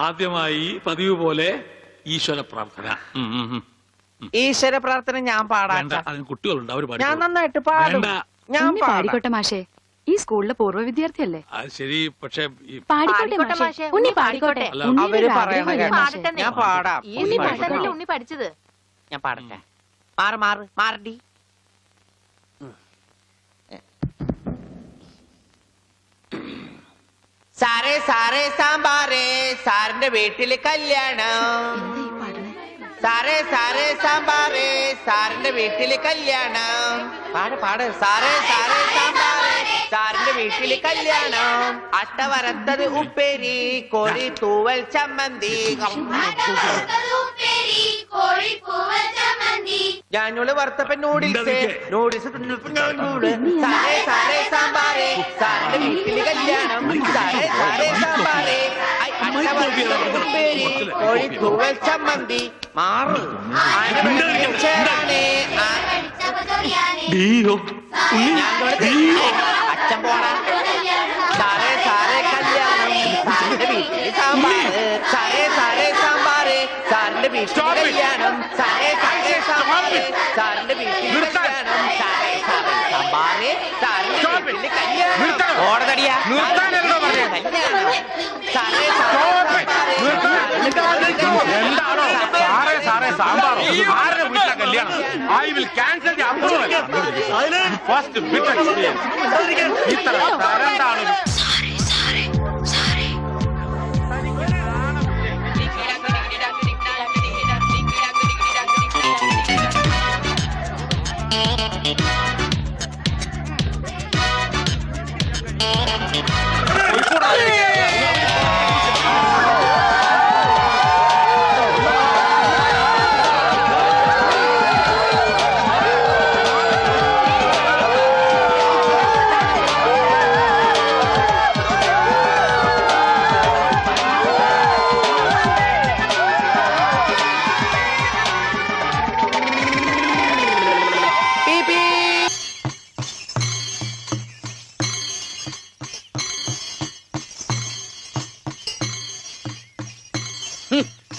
ആദ്യമായി പതിവ് പോലെ ഈശ്വര പ്രാർത്ഥന. ഈശ്വര പ്രാർത്ഥന ഞാൻ പാടാം. അതിന് കുട്ടികളുണ്ട്, അവർ ഞാൻ നന്നായിട്ട് പാടും. ഞാൻ പാടിക്കോട്ടെ മാഷേ, ഈ സ്കൂളിലെ പൂർവ്വ വിദ്യാർത്ഥിയല്ലേ. ശരി, പക്ഷെ പാടിക്കോട്ടെ മാഷേ, ഉണ്ണി പാടിക്കോട്ടെ. അവര് പറയണ ഞാൻ പാടാം. ഉണ്ണി പഠിച്ചത് ഞാൻ പാടട്ടെ. മാറടി. സാറേ സാറേ സാമ്പാറേ, സാറിന്റെ വീട്ടില് കല്യാണം. സാറേ സാറേ സാമ്പാറേ, സാറിന്റെ വീട്ടില് കല്യാണം. പാട്. സാറേ സാറേ സാമ്പാറേ, സാറിന്റെ വീട്ടില് കല്യാണം. അട്ട വരത്തത് ഉപ്പേരി, കോഴി തൂവൽ ചമ്മന്തി. ഞാനോട് വറുത്തപ്പൻ നൂഡിൽസ്. സാറേ സാറേ സാമ്പാറേ, സാറിന്റെ വീട്ടില് കല്യാണം. സാറേ സാറേ സാമ്പാറേ, ഉപ്പേരി, കോഴി തൂവൽ ചമ്മന്തി. മാറ് അച്ഛൻ പോടാ. സാറേ സാറേ കല്യാണം, സാറിന്റെ വീട്ടില് സാമ്പാറ്. സാറേ സാറേ സാമ്പാറ്, സാറിന്റെ വീട്ടില് കല്യാണം. സാറേ സാറേ സാമ്പാറ്, സാറിന്റെ വീട്ടില് കല്യാണം. സാറേ സാറേ സാമ്പാറ്, സാറിന്റെ വീട്ടില് കല്യാണം. ഓടതടിയാ കല്യാണം. സാറേ സാറേ സാമ്പാറോ ആരുടെ വീട്ടിലെ കല്യാണം? I will cancel the approval. First bit experience. ഇത്ര തരണ്ടാണ്.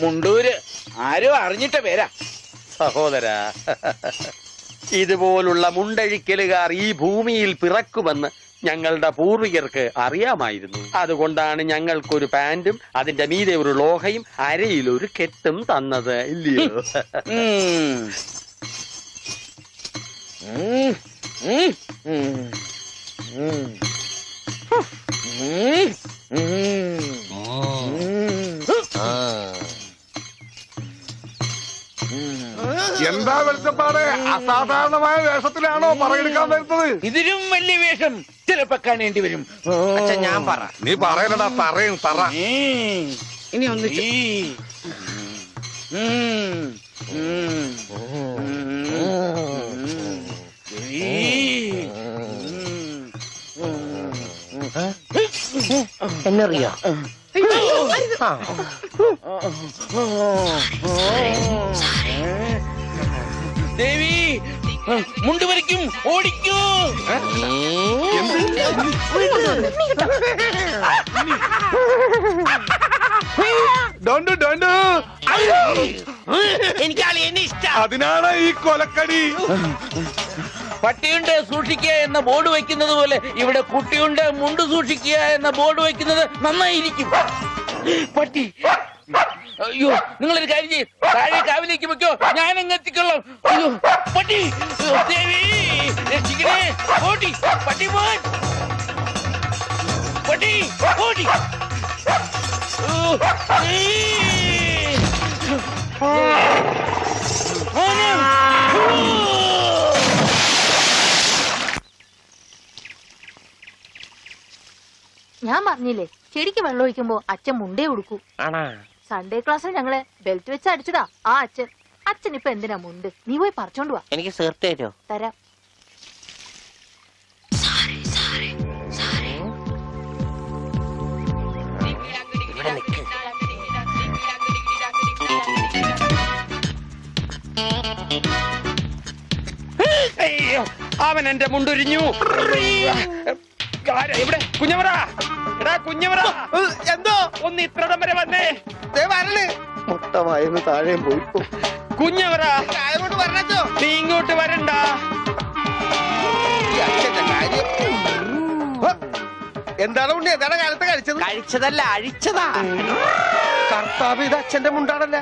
മുണ്ടൂര് ആരോ അറിഞ്ഞിട്ട പേരാ. സഹോദര, ഇതുപോലുള്ള മുണ്ടഴിക്കലുകാർ ഈ ഭൂമിയിൽ പിറക്കുമെന്ന് ഞങ്ങളുടെ പൂർവികർക്ക് അറിയാമായിരുന്നു. അതുകൊണ്ടാണ് ഞങ്ങൾക്കൊരു പാന്റും അതിന്റെ മീതെ ഒരു ലോഹയും അരയിലൊരു കെട്ടും തന്നത്, ഇല്ലയോ? എന്താ വെളിച്ചപ്പാട്? അസാധാരണമായ വേഷത്തിലാണോ പറയെടുക്കാൻ വരുന്നത്? ഇതിലും വലിയ വേഷം ചിലപ്പോ കാണേണ്ടി വരും. ഞാൻ പറ. നീ പറയലടാ, പറയും പറ. ഇനി ഒന്ന് എന്നറിയാ. ദേവി മുണ്ടുവരയ്ക്കും, ഓടിക്കൂ. എനിക്ക് അളിയനെ ഇഷ്ടം. അതിനാണ് ഈ കൊലക്കടി. പട്ടിയുണ്ട് സൂക്ഷിക്കുക എന്ന ബോർഡ് വയ്ക്കുന്നത് പോലെ ഇവിടെ കുട്ടിയുണ്ട് മുണ്ട് സൂക്ഷിക്കുക എന്ന ബോർഡ് വയ്ക്കുന്നത് നന്നായിരിക്കും. പട്ടി, അയ്യോ, നിങ്ങളൊരു കാര്യം ചെയ്യും, താഴെ കാവിലേക്ക് വെക്കോ, ഞാൻ എങ്ങെത്തിക്കൊള്ളാം. അയ്യോ പട്ടി, ദേവി രക്ഷിക്കണേ. ഓടി പട്ടി, പോൻ പട്ടി, ഓടി. ഞാൻ പറഞ്ഞില്ലേ, ചെടിക്ക് വെള്ളം ഒഴിക്കുമ്പോ അച്ഛൻ മുണ്ടേ ഉടുക്കൂ. സൺഡേ ക്ലാസ്സിൽ ഞങ്ങളെ ബെൽറ്റ് വെച്ച് അടിച്ചതാ ആ അച്ഛൻ. അച്ഛൻ ഇപ്പൊ എന്തിനാ മുണ്ട്? നീ പോയി പറിച്ചോണ്ട് വാ. എനിക്ക് സേർട്ട് തരോ? തരാം. അവൻ എന്റെ മുണ്ടൊരിഞ്ഞു. ഇവിടെ കുഞ്ഞവറ, കുഞ്ഞവറ എന്തോ ഒന്ന് ഇത്രടം വരെ വന്നേ. വരണ് മുട്ടമായെന്ന് താഴെയും പോയി കുഞ്ഞവറ ചായ കൊണ്ട് വരണോ നീ ഇങ്ങോട്ട് വരണ്ട. ഈ അച്ഛന്റെ കാര്യം എന്താണ് ഉണ്ണി എന്താണ് കാലത്ത് കഴിച്ചത് കഴിച്ചതല്ല അഴിച്ചതാ കർത്താവ് ഇത് അച്ഛന്റെ മുണ്ടാണല്ല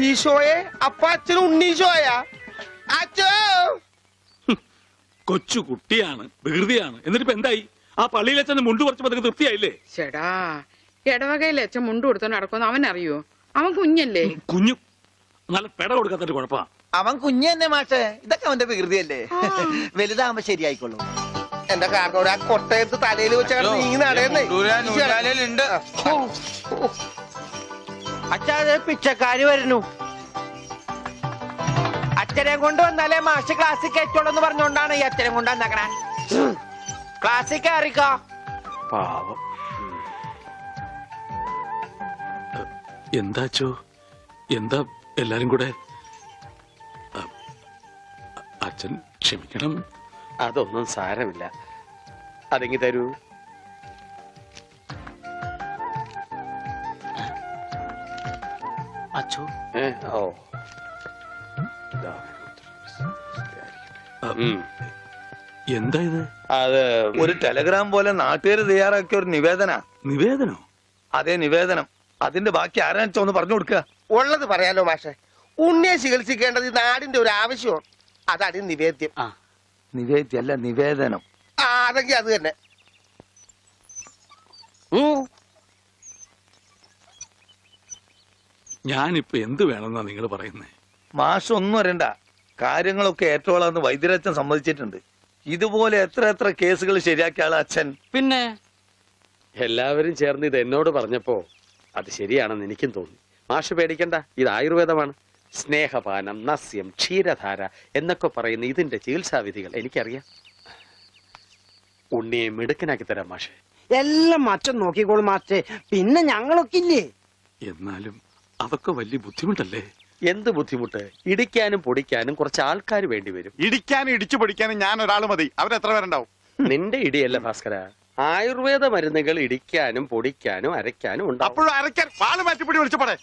ഈശോയെ അപ്പ അച്ഛനും ഉണ്ണീശോയാ അച്ഛോ കൊച്ചു കുട്ടിയാണ് വികൃതിയാണ് എന്നിട്ടിപ്പോ എന്തായി ആ പള്ളിയിൽ അച്ഛൻ മുണ്ടു കുറച്ചപ്പോ നിങ്ങൾക്ക് തൃപ്തിയായില്ലേ ചേടാ ഇടവകയിലെ അച്ഛൻ മുണ്ട് കൊടുത്തോണ്ട് നടക്കുമെന്ന് അവൻ അറിയോ? അവൻ കുഞ്ഞല്ലേ? കുഞ്ഞു നല്ല പെട കൊടുക്കാത്തൊരു കുഴപ്പാ. അവൻ കുഞ്ഞു തന്നെ മാഷേ ഇതൊക്കെ അവന്റെ വികൃതിയല്ലേ വലുതാകുമ്പോ ശരിയായിക്കോളൂ എന്റെ കാരണോട് ആ കൊട്ടയത്ത് തലയിൽ വെച്ചാൽ നീങ്ങി നടയുന്നേ അച്ഛാ പിച്ചക്കാര് വരുന്നു അച്ഛനെ കൊണ്ട് വന്നാലേ മാഷ് ക്ലാസ്സിൽ കയറ്റോളെന്ന് പറഞ്ഞോണ്ടാണ് ഈ അച്ഛനെ കൊണ്ട് വന്നേക്കണേ ക്ലാസ്സിൽ കയറിക്കോ പാവം. എന്താച്ചോ എന്താ എല്ലാരും കൂടെ അച്ഛൻ ക്ഷമിക്കണം. അതൊന്നും സാരമില്ല. അതെങ്കി തരൂ. അച്ഛോ ഓ എന്താ ഇത്? അത് ഒരു ടെലഗ്രാം പോലെ നാട്ടുകാർ തയ്യാറാക്കിയ ഒരു നിവേദനോ? അതേ നിവേദനം. അതിന്റെ ബാക്കി ആരാണെന്ന് ഒന്ന് പറഞ്ഞു കൊടുക്കുക. ഉള്ളത് പറയാലോ മാഷെ ഉണ്ണിയെ ചികിത്സിക്കേണ്ടത് ഈ നാടിന്റെ ഒരു ആവശ്യമാണ് അതാണ് നിവേദ്യം നിവേദ്യല്ല നിവേദനം. അതെങ്കിൽ അത് തന്നെ ഞാനിപ്പോ എന്ത് വേണമെന്നാ നിങ്ങൾ പറയുന്നേ? മാഷം ഒന്നും വരണ്ട. കാര്യങ്ങളൊക്കെ ഏറ്റോളാന്ന് വൈദ്യരച്ഛൻ സമ്മതിച്ചിട്ടുണ്ട്. ഇതുപോലെ എത്ര എത്ര കേസുകൾ ശരിയാക്കിയ ആളാ അച്ഛൻ. പിന്നെ എല്ലാവരും ചേർന്ന് ഇത് എന്നോട് പറഞ്ഞപ്പോ അത് ശരിയാണെന്ന് എനിക്കും തോന്നി. മാഷ് പേടിക്കണ്ട, ഇത് ആയുർവേദമാണ്. സ്നേഹപാനം, നസ്യം, ക്ഷീരധാര എന്നൊക്കെ പറയുന്ന ഇതിന്റെ ചികിത്സാവിധികൾ എനിക്കറിയാം. ഉണ്ണിയെ മിടുക്കനാക്കി തരാം മാഷെ. എല്ലാം അച്ഛൻ നോക്കിക്കോളും മാസ്റ്റേ പിന്നെ ഞങ്ങളൊക്കെ ഇല്ലേ. എന്നാലും അതൊക്കെ വലിയ ബുദ്ധിമുട്ടല്ലേ? എന്ത് ബുദ്ധിമുട്ട്? ഇടിക്കാനും പൊടിക്കാനും കുറച്ച് ആൾക്കാർ വേണ്ടി വരും. ഇടിക്കാനും ഇടിച്ചു പൊടിക്കാനും ഞാൻ ഒരാൾ മതി. അവരെത്ര പേരുണ്ടാവും? നിന്റെ ഇടിയല്ല ഭാസ്കര, ആയുർവേദ മരുന്നുകൾ ഇടിക്കാനും പൊടിക്കാനും അരയ്ക്കാനും ഉണ്ടാവും. അപ്പോഴും അരയ്ക്കാൻ വാള് മാറ്റിപ്പിടി വിളിച്ചു പോടെ.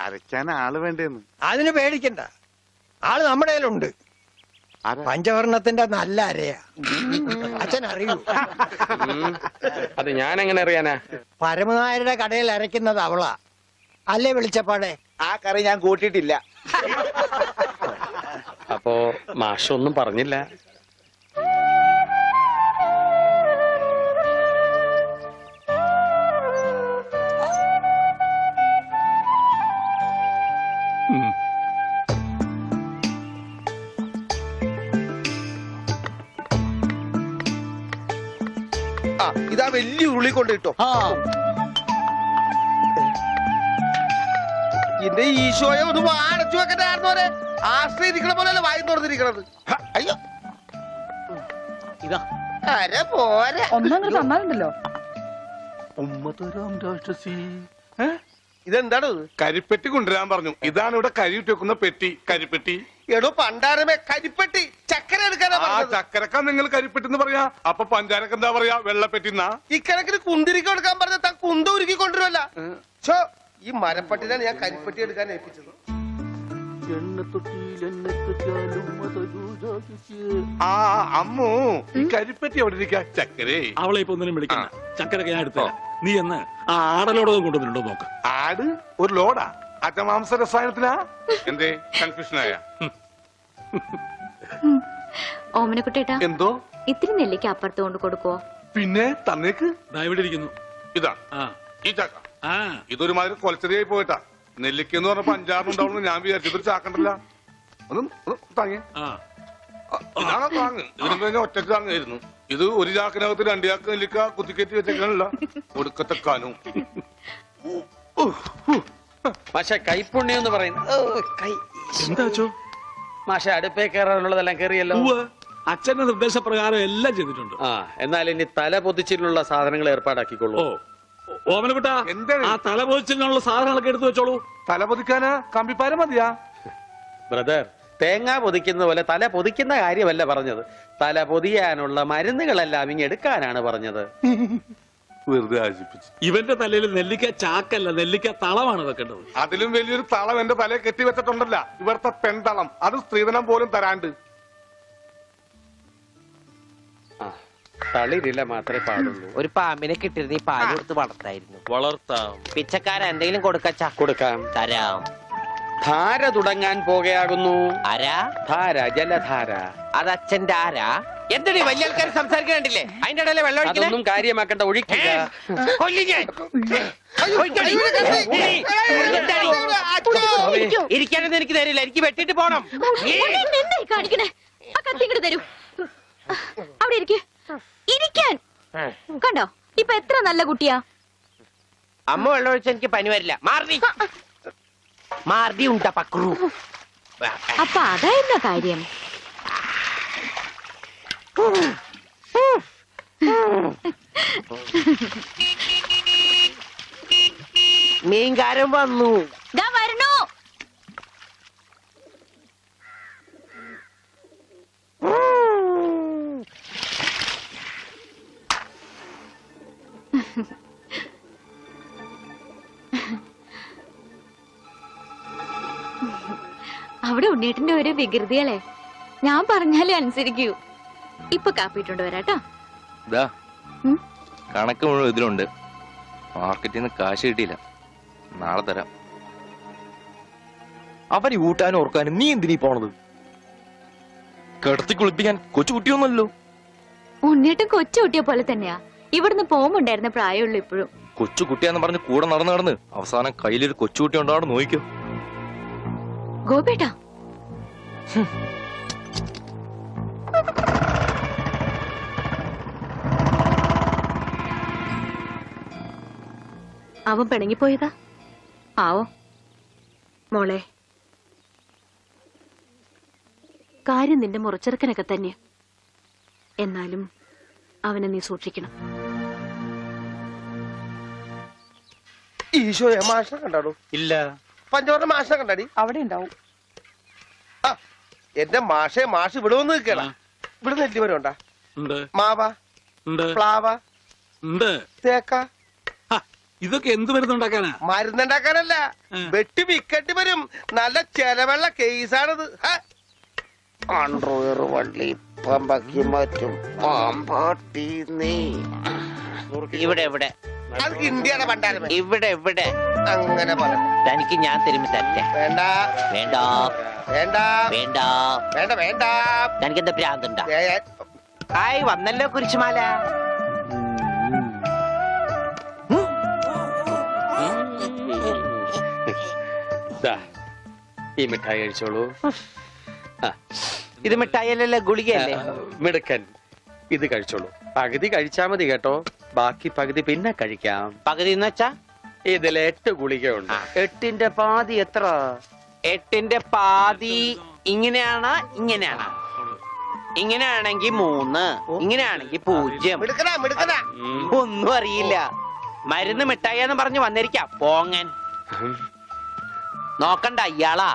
അരയ്ക്കാൻ ആള് വേണ്ടേന്ന്. അതിന് പേടിക്കണ്ട, ആള് നമ്മുടെ കയ്യിലുണ്ട്. പഞ്ചവർണത്തിന്റെ നല്ല അരയാ അച്ഛൻ അറിയൂ. അത് ഞാൻ എങ്ങനെ അറിയാനാ? പരമനായരുടെ കടയിൽ അരയ്ക്കുന്നത് അവളാ അല്ലേ വെളിച്ചപ്പാടെ? ആ കറി ഞാൻ കൂട്ടിയിട്ടില്ല. അപ്പോ മാഷൊന്നും പറഞ്ഞില്ല. ഇതാ വലിയ ഉരുളി കൊണ്ട് കിട്ടോ. എന്റെ ഈശോയെ ഒന്ന് വാടച്ചു വെക്കണ്ടായിരുന്നോരെ. ആശ്രയിരിക്കണ പോലെയല്ല വായി തുറന്നിരിക്കണത്. അയ്യോ ഇതാ അര പോരെ ഒന്നങ്ങ് തന്നാലുണ്ടല്ലോ. ഇതെന്താണ് കരിപ്പെട്ടി കൊണ്ടുവരാൻ പറഞ്ഞു. ഇതാണ് ഇവിടെ കരിയിട്ട് വെക്കുന്ന പെട്ടി. കരിപ്പെട്ടി എടോ പണ്ടാരമേ കരിപ്പെട്ടി ചക്കര എടുക്കാനാ ആ പറഞ്ഞത്. ചക്കരക്ക നിങ്ങൾ കരിപ്പെട്ടി എന്ന് പറയാ. അപ്പൊ പഞ്ചാരക്ക് എന്താ പറയാ? വെള്ളപ്പെട്ടിന്നാ. ഇക്കണക്കിന് കുന്തിരിക്ക എടുക്കാൻ പറഞ്ഞ താൻ കുന്ത ഉരുക്കി കൊണ്ടുവരുമല്ല. ഈ മരപ്പട്ടിനാണ് ഞാൻ കരിപ്പെട്ടി എടുക്കാൻ ഏൽപ്പിച്ചത്. ആ അമ്മു ഈ കരിപ്പെട്ടി എവിടെ ഇരിക്കാ? ചക്കരേ അവളെ ഇപ്പൊ ഒന്നിനും വിളിക്കണ്ട. ചക്കരൊക്കെ ഞാൻ എടുത്തരാം. നീ എന്ന് ആ ആടലോടൊന്നും കൊണ്ടുവന്നിട്ടുണ്ടോ നോക്ക്. ആട് ഒരു ലോഡാ? അറ്റമാംസ രസായനത്തിനാ? എന്തേ കൺഫ്യൂഷനായ? ഓമനക്കുട്ടേട്ടാ, എന്തോ ഇത്തിരി നെല്ലിക്ക് അപ്പുറത്ത് കൊണ്ട് കൊടുക്കുവോ? പിന്നെ തന്നേക്ക്. ദാ ഇവിടെ ഇരിക്കുന്നു. ഇതാ ആ ഈ ചക്ക. ആ ഇതൊരുമാതിരി കൊലച്ചെറിയായി പോയിട്ടാ. നെല്ലിക്കെന്ന് പറഞ്ഞപ്പോ 5-6 ഉണ്ടാവുന്നു ഞാൻ വിചാരിച്ചു. ഇതൊരു ചാക്കണ്ടല്ല. ഒന്ന് താങ്ങി. ആ ഇതാണോ താങ്ങ്? ഇതിനും കഴിഞ്ഞാൽ ഒറ്റക്ക് താങ്ങായിരുന്നു. ഇത് ഒരു ചാക്കിനകത്ത് 2 ചാക്ക് നെല്ലിക്ക കുത്തിക്കയറ്റി വെച്ചേക്കാനല്ല. ഒടുക്കത്തെക്കാനും. മാഷെ കൈപ്പുണ്യം എന്ന് പറയുന്നത് എന്താച്ചോ? മാഷ അടുപ്പേ കയറാനുള്ളതെല്ലാം കയറിയല്ലോ. അച്ഛന്റെ നിർദ്ദേശപ്രകാരം എല്ലാം ചെയ്തിട്ടുണ്ട്. ആ എന്നാൽ ഇനി തല പൊതിച്ചിട്ടുള്ള സാധനങ്ങൾ ഏർപ്പാടാക്കിക്കൊള്ളൂ. ഓ ഓമനക്കുട്ടാ, എന്താണ്? ആ തല പൊതിച്ചിനുള്ള സാധനങ്ങളൊക്കെ എടുത്തു വെച്ചോളൂ. തല പൊതിക്കാനാ കമ്പിപ്പാര മതിയാ? ബ്രദർ, തേങ്ങ പൊതിക്കുന്ന പോലെ തല പൊതിക്കുന്ന കാര്യമല്ല പറഞ്ഞത്. തല പൊതിയാനുള്ള മരുന്നുകളെല്ലാം ഇങ്ങ് എടുക്കാനാണ് പറഞ്ഞത്. വെറുതെ ആശിപ്പിച്ചു. ഇവന്റെ തലയിൽ നെല്ലിക്ക ചാക്കല്ല, നെല്ലിക്ക തളമാണ് വെക്കേണ്ടത്. അതിലും വലിയൊരു തളം എന്റെ തലയിൽ കെട്ടി വെച്ചിട്ടുണ്ടല്ല, ഇവിടുത്തെ പെൺതളം. അത് സ്ത്രീധനം പോലും തരാണ്ട്. തളിരില മാത്രമേ പാടുള്ളൂ. ഒരു പാമ്പിനെ കിട്ടിയിരുന്ന ഈ പാല് കൊടുത്ത് വളർത്തായിരുന്നു. വളർത്താം. പിച്ചക്കാരൻ എന്തെങ്കിലും കൊടുക്കച്ചാ? കൊടുക്കാം. തരാം. ധാര തുടങ്ങാൻ പോകയാകുന്നു. ആരാ? ധാര, ജലധാര. അത് അച്ഛന്റെ ആരാ? എന്താണ് വലിയ ആൾക്കാർ സംസാരിക്കണ്ടില്ലേ? അതിന്റെ ഇടയിലെ വെള്ളം ഒഴിക്കണേ? അതൊന്നും കാര്യമാക്കണ്ട, ഒഴിക്കുക. കൊല്ലി ഞാൻ. ഒഴിക്കടി. എന്താണ്? ഇരിക്കാനൊന്നും എനിക്ക് തരില്ല, എനിക്ക് വെട്ടിട്ട് പോണം. എന്തായി കാണിക്കണേ? ആ കത്തി ഇങ്ങോട്ട് തരൂ. അവിടെ ഇരിക്കാൻ കണ്ടോ, ഇപ്പൊ എത്ര നല്ല കുട്ടിയാ. അമ്മ വെള്ളം ഒഴിച്ച എനിക്ക് പനി വരില്ല. മാറി മാറി ഉണ്ടാ പക്രു. അപ്പൊ അതായിരുന്ന കാര്യം. മീൻകാരൻ വന്നു. ദാ വരണു. അവിടെ ഉണ്ണീട്ടിന്റെ ഒരു വികൃതികളെ ഞാൻ പറഞ്ഞാലേ അനുസരിക്കൂ. ഇപ്പൊ കാപ്പിട്ടുണ്ട് വരാട്ടോ. കണക്ക് മുഴുവൻ ഇതിലുണ്ട്. മാർക്കറ്റിൽ നിന്ന് കാശ് കിട്ടിയില്ല, നാളെ തരാം. അവന് ഊട്ടാനും ഓർക്കാനും നീ എന്തിനീ പോണത്? കിടത്തി കുളിപ്പിക്കാൻ കൊച്ചുകുട്ടിയൊന്നുമല്ലോ. ഉണ്ണീട്ടും കൊച്ചുകുട്ടിയെ പോലെ തന്നെയാ. ഇവിടുന്ന് പോകുമ്പോണ്ടായിരുന്ന പ്രായമുള്ളൂ ഇപ്പോഴും. കൊച്ചുകുട്ടിയാന്ന് പറഞ്ഞ് കൂടെ നടന്ന് അവസാനം കയ്യിലൊരു കൊച്ചുകുട്ടി ഉണ്ടാവും. നോക്കിക്കോ ഗോപേട്ടാ. അവൻ പിണങ്ങിപ്പോയതാ ആവോ? മോളെ, കാര്യം നിന്റെ മുറച്ചെറുക്കനൊക്കെ തന്നെ. എന്നാലും അവനെ നീ സൂക്ഷിക്കണം. ഈശോയെ, മാഷിനെ കണ്ടാടോ? ഇല്ല. പഞ്ചവർണ്ണ മാഷിനെ കണ്ടാടി? അവിടെ ഉണ്ടാവും. എന്റെ മാഷെ, മാഷ് ഇവിടെ വന്ന് നിൽക്കണ. ഇവിടെ നെല്ലിമരം ഉണ്ടാ? ഉണ്ട്. മാവ, ഉണ്ട്. പ്ലാവ, ഉണ്ട്. തേക്ക. ഇതൊക്കെ എന്ത് മരുന്നുണ്ടാക്കാനാ? മരുന്നുണ്ടാക്കാനല്ല, വെട്ടി വിക്കട്ടി വരും. നല്ല ചെലവുള്ള കേസാണിത്. അണ്ടർവെയർ വള്ളി പമ്പക്കി മറ്റും പാമ്പാട്ടി നീ. ഇവിടെ ഇവിടെ അത് ഇന്ത്യയുടെ പണ്ടാരം. ഇവിടെ ഇവിടെ അങ്ങനെ പറ. തനിക്ക് ഞാൻ തരുമ്പോ തരട്ടെ? വേണ്ട വേണ്ട വേണ്ട വേണ്ട വേണ്ട വേണ്ട. തനിക്ക് എന്താ ഭ്രാന്തുണ്ടാ? ആയി വന്നല്ലോ കുരിശുമാല. ഈ മിഠായി കഴിച്ചോളൂ. ഇത് മിഠായിയല്ലല്ലോ, ഗുളികയല്ലേ? മിടുക്കൻ. ഇത് കഴിച്ചോളൂ. പകുതി കഴിച്ചാ മതി കേട്ടോ, ബാക്കി പകുതി പിന്നെ കഴിക്കാം. പകുതി എന്ന് വെച്ചാ? ഇതിൽ 8 ഗുളികയുണ്ട്. 8ന്റെ പാതി എത്ര? 8ന്റെ പാതി ഇങ്ങനെയാണ്, ഇങ്ങനെയാണ്. ഇങ്ങനെയാണെങ്കി 3, ഇങ്ങനെയാണെങ്കി 0. ഒന്നും അറിയില്ല. മരുന്ന് മിഠായിന്ന് പറഞ്ഞു വന്നിരിക്കാം പോങ്ങൻ. നോക്കണ്ട, ഇയാളാ.